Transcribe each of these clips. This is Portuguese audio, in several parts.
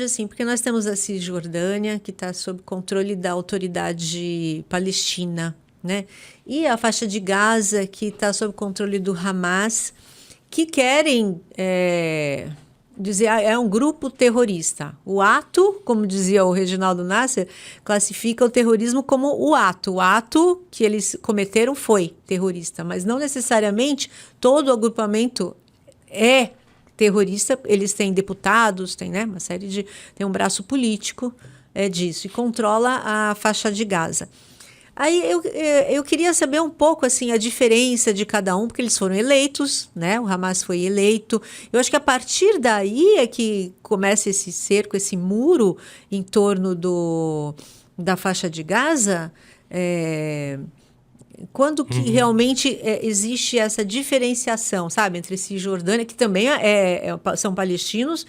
Assim, porque nós temos a Cisjordânia, que está sob controle da autoridade palestina, né? E a faixa de Gaza, que está sob controle do Hamas, que querem dizer é um grupo terrorista. O ato, como dizia o Reginaldo Nasser, classifica o terrorismo como o ato. O ato que eles cometeram foi terrorista, mas não necessariamente todo o agrupamento é terrorista. Eles têm deputados, tem, né, uma série de... Tem um braço político disso, e controla a faixa de Gaza. Aí eu queria saber um pouco assim, a diferença de cada um, porque eles foram eleitos, né? O Hamas foi eleito. Eu acho que a partir daí é que começa esse cerco, esse muro em torno da faixa de Gaza. Quando que realmente existe essa diferenciação, sabe, entre Cisjordânia, que também são palestinos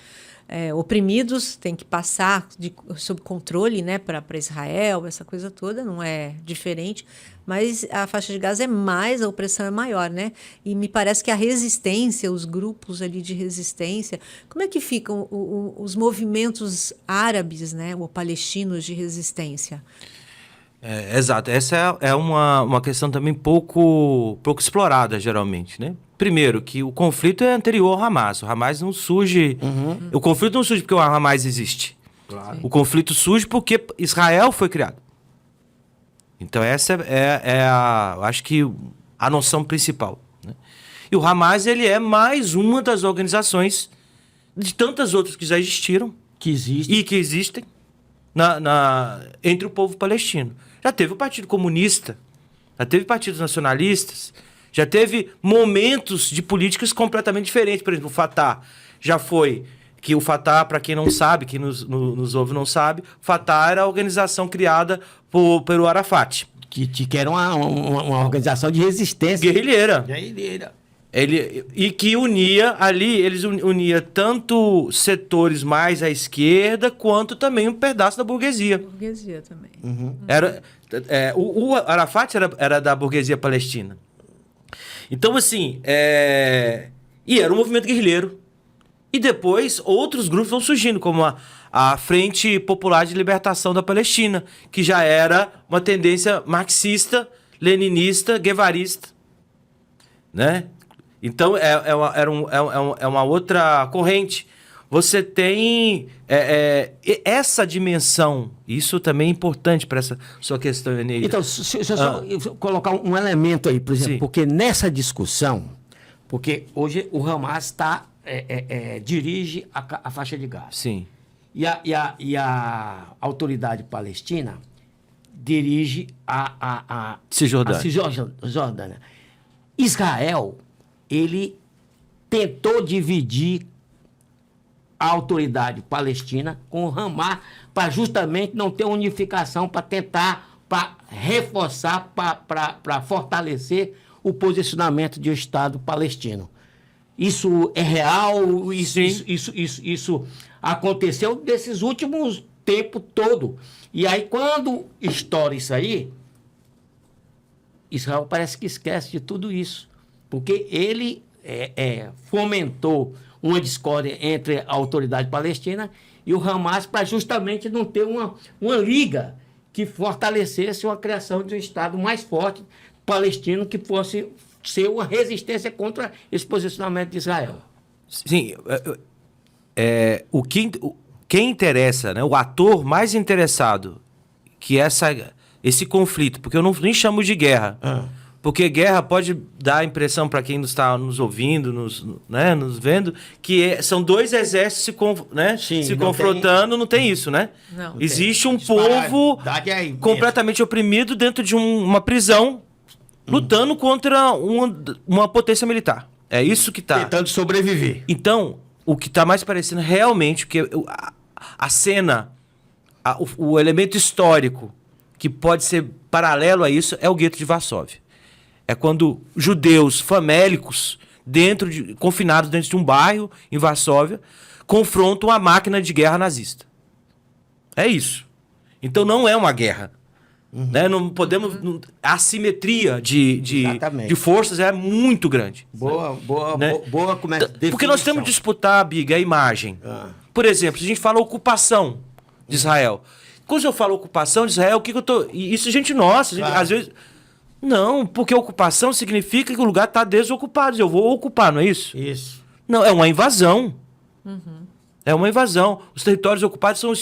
oprimidos, tem que passar sob controle, né, para Israel, essa coisa toda, não é diferente, mas a faixa de Gaza a opressão é maior, né? E me parece que a resistência, os grupos ali de resistência, como é que ficam os movimentos árabes, né, ou palestinos de resistência? Exato. Essa é uma questão também pouco explorada, geralmente, né? Primeiro, que o conflito é anterior ao Hamas. O Hamas não surge... O conflito não surge porque o Hamas existe. Claro. O conflito surge porque Israel foi criado. Então essa eu acho que a noção principal, né? E o Hamas, ele é mais uma das organizações de tantas outras que já existiram. Que existe. E que existem entre o povo palestino. Já teve o Partido Comunista, já teve partidos nacionalistas, já teve momentos de políticas completamente diferentes. Por exemplo, o Fatah já foi... Que o Fatah, para quem não sabe, quem nos ouve não sabe, o Fatah era a organização criada pelo Arafat. Que era uma organização de resistência. Guerrilheira. Guerrilheira. E que eles unia tanto setores mais à esquerda, quanto também um pedaço da burguesia. Burguesia também. O Arafat era da burguesia palestina. Então, assim, e era um movimento guerrilheiro. E depois outros grupos vão surgindo, como a Frente Popular de Libertação da Palestina, que já era uma tendência marxista, leninista, guevarista, né? Então, é uma outra corrente. Você tem essa dimensão, isso também é importante para essa sua questão, Eneida. Então, se eu só colocar um elemento aí, por exemplo, Sim. porque nessa discussão, porque hoje o Hamas dirige a faixa de Gaza. Sim. E a autoridade palestina dirige a Cisjordânia. Israel, ele tentou dividir a autoridade palestina com o Hamas para justamente não ter unificação, para tentar, para reforçar, para fortalecer o posicionamento de um Estado palestino. Isso é real, isso aconteceu desses últimos tempos todo. E aí, quando estoura isso aí, Israel parece que esquece de tudo isso. Porque ele fomentou uma discórdia entre a autoridade palestina e o Hamas para justamente não ter uma liga que fortalecesse uma criação de um Estado mais forte palestino que fosse ser uma resistência contra esse posicionamento de Israel. Sim. Quem interessa, né, o ator mais interessado que esse conflito, porque eu nem chamo de guerra, porque guerra pode dar a impressão para quem está nos ouvindo, nos vendo, que são dois exércitos se confrontando, não tem isso, né? Não. Existe um povo completamente oprimido dentro de uma prisão, lutando contra uma potência militar. É isso que está... Tentando sobreviver. Então, o que está mais parecendo realmente, que a cena, o elemento histórico que pode ser paralelo a isso é o gueto de Varsóvia. É quando judeus famélicos, confinados dentro de um bairro em Varsóvia, confrontam a máquina de guerra nazista. É isso. Então não é uma guerra. Né? Não podemos. A assimetria de forças é muito grande. Boa né? começa. Porque nós temos que disputar, Biga, a imagem. Por exemplo, se a gente fala ocupação de Israel. Quando eu falo ocupação de Israel, o que eu tô... Isso, gente, nossa, gente, às vezes... Não, porque ocupação significa que o lugar está desocupado. Eu vou ocupar, não é isso? Isso. Não, é uma invasão. É uma invasão. Os territórios ocupados são,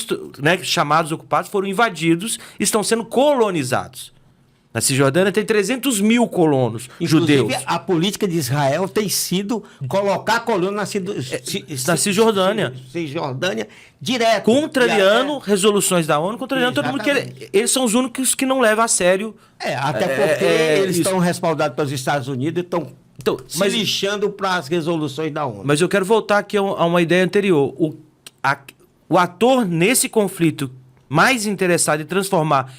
né, chamados ocupados, foram invadidos e estão sendo colonizados. Na Cisjordânia tem 300 mil colonos judeus. Inclusive, a política de Israel tem sido colocar colono na Cisjordânia. Cisjordânia direto. Contrariando resoluções da ONU, contrariando todo mundo. Eles são os únicos que não levam a sério. Até porque eles estão respaldados pelos Estados Unidos e estão se lixando para as resoluções da ONU. Mas eu quero voltar aqui a uma ideia anterior. O ator nesse conflito mais interessado em transformar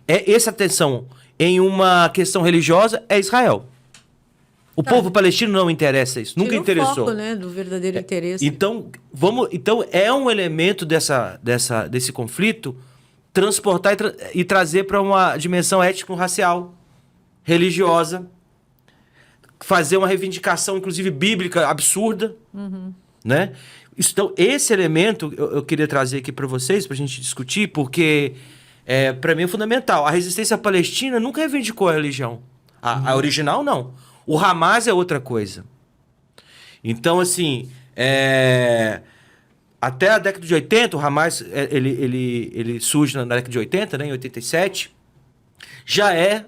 essa tensão em uma questão religiosa é Israel. O povo palestino não interessa isso, nunca interessou. O foco, né, do verdadeiro interesse. Então é um elemento desse conflito transportar e trazer para uma dimensão étnico-racial, religiosa, fazer uma reivindicação, inclusive bíblica, absurda, né? Então, esse elemento eu queria trazer aqui para vocês, para a gente discutir, porque para mim é fundamental. A resistência palestina nunca reivindicou a religião. A original, não. O Hamas é outra coisa. Então, assim, até a década de 80, o Hamas ele surge na década de 80, né, em 87, já é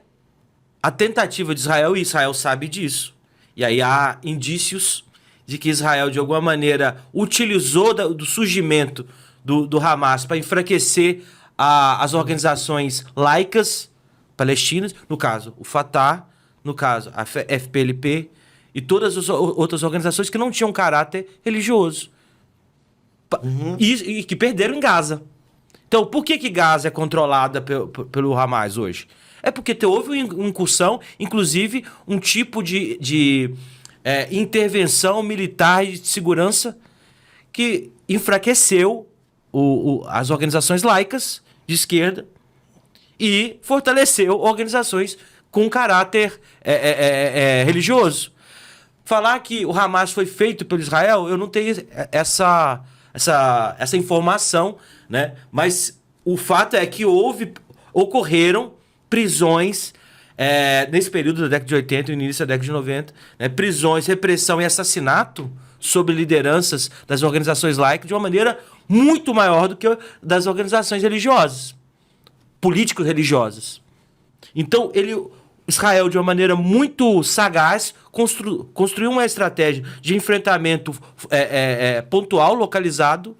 a tentativa de Israel, e Israel sabe disso. E aí há indícios de que Israel, de alguma maneira, utilizou do surgimento do Hamas para enfraquecer as organizações laicas palestinas, no caso, o Fatah, no caso, a FPLP e todas as outras organizações que não tinham caráter religioso. E que perderam em Gaza. Então, por que Gaza é controlada pelo Hamas hoje? É porque houve uma incursão, inclusive um tipo de intervenção militar e de segurança que enfraqueceu as organizações laicas de esquerda e fortaleceu organizações com caráter religioso. Falar que o Hamas foi feito pelo Israel, eu não tenho essa informação, né? Mas o fato é que ocorreram prisões nesse período da década de 80 e início da década de 90, né? Prisões, repressão e assassinato sob lideranças das organizações laicas de uma maneira muito maior do que das organizações religiosas, político-religiosas. Então, Israel, de uma maneira muito sagaz, construiu uma estratégia de enfrentamento pontual, localizado,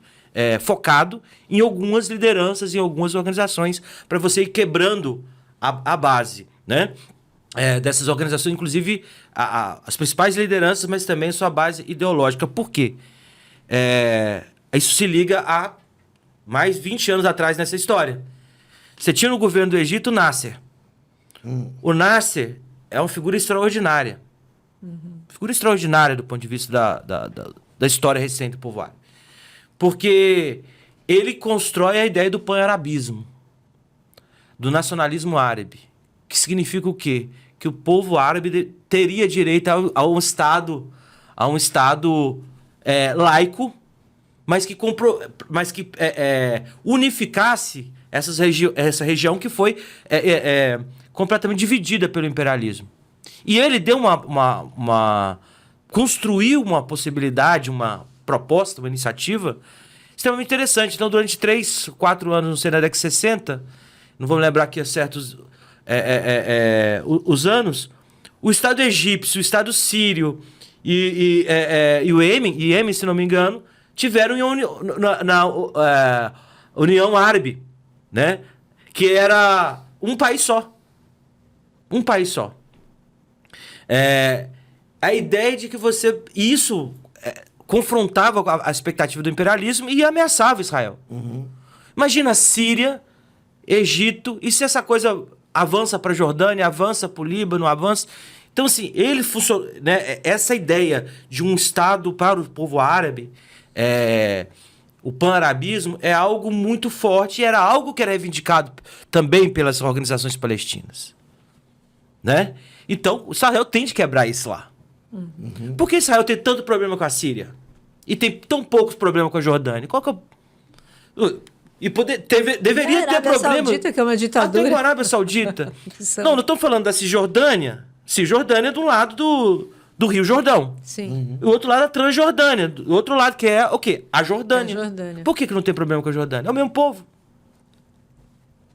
focado em algumas lideranças, em algumas organizações, para você ir quebrando a base, né? Dessas organizações, inclusive as principais lideranças, mas também sua base ideológica. Por quê? Isso se liga a mais 20 anos atrás nessa história. Você tinha no governo do Egito Nasser. O Nasser é uma figura extraordinária. Figura extraordinária do ponto de vista da história recente do povo árabe. Porque ele constrói a ideia do pan-arabismo, do nacionalismo árabe. Que significa o quê? Que o povo árabe teria direito a um Estado laico, mas que unificasse essa região que foi completamente dividida pelo imperialismo. E ele deu construiu uma possibilidade, uma proposta, uma iniciativa extremamente interessante. Então, durante 3, 4 anos, não sei, na década de 60, não vou me lembrar aqui certos os anos, o Estado egípcio, o Estado sírio e o Iêmen, se não me engano, tiveram na União Árabe, né? Que era um país só. Um país só. A ideia de que isso confrontava a expectativa do imperialismo e ameaçava Israel. Imagina Síria, Egito, e se essa coisa avança para a Jordânia, avança para o Líbano, avança... Então, assim, né, essa ideia de um Estado para o povo árabe, o pan-arabismo, é algo muito forte e era algo que era reivindicado também pelas organizações palestinas. Né? Então, Israel tem de quebrar isso lá. Por que Israel tem tanto problema com a Síria? e tem tão poucos problemas com a Jordânia? Qual que é o... E deveria ter problema. Saudita, que é uma ditadura. Até com a Arábia Saudita. Não estamos falando da Cisjordânia. Cisjordânia é do lado do Rio Jordão. Sim. O outro lado é a Transjordânia. O outro lado que é o quê? A Jordânia. A Jordânia. Por que não tem problema com a Jordânia? É o mesmo povo.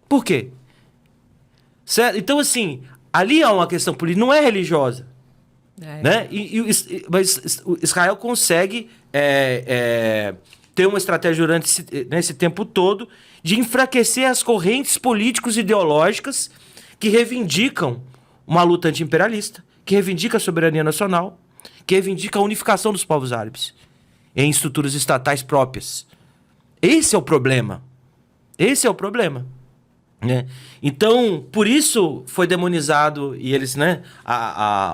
Por quê? Certo? Então, assim, ali há uma questão política, não é religiosa. Né? Mas Israel consegue ter uma estratégia durante esse tempo todo de enfraquecer as correntes políticos ideológicas que reivindicam uma luta anti-imperialista, que reivindica a soberania nacional, que reivindica a unificação dos povos árabes em estruturas estatais próprias. Esse é o problema. Esse é o problema. Né? Então, por isso foi demonizado e eles, né,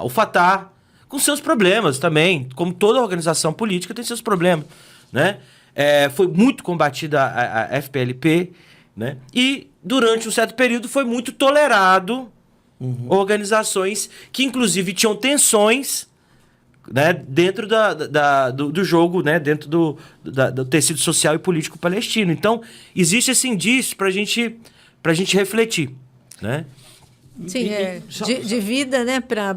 o Fatah, com seus problemas também, como toda organização política tem seus problemas, né? Foi muito combatida a FPLP, né? E durante um certo período foi muito tolerado organizações que inclusive tinham tensões, né, dentro do jogo, né, dentro do tecido social e político palestino. Então, existe esse indício para a gente refletir, né? Sim, de vida, né, para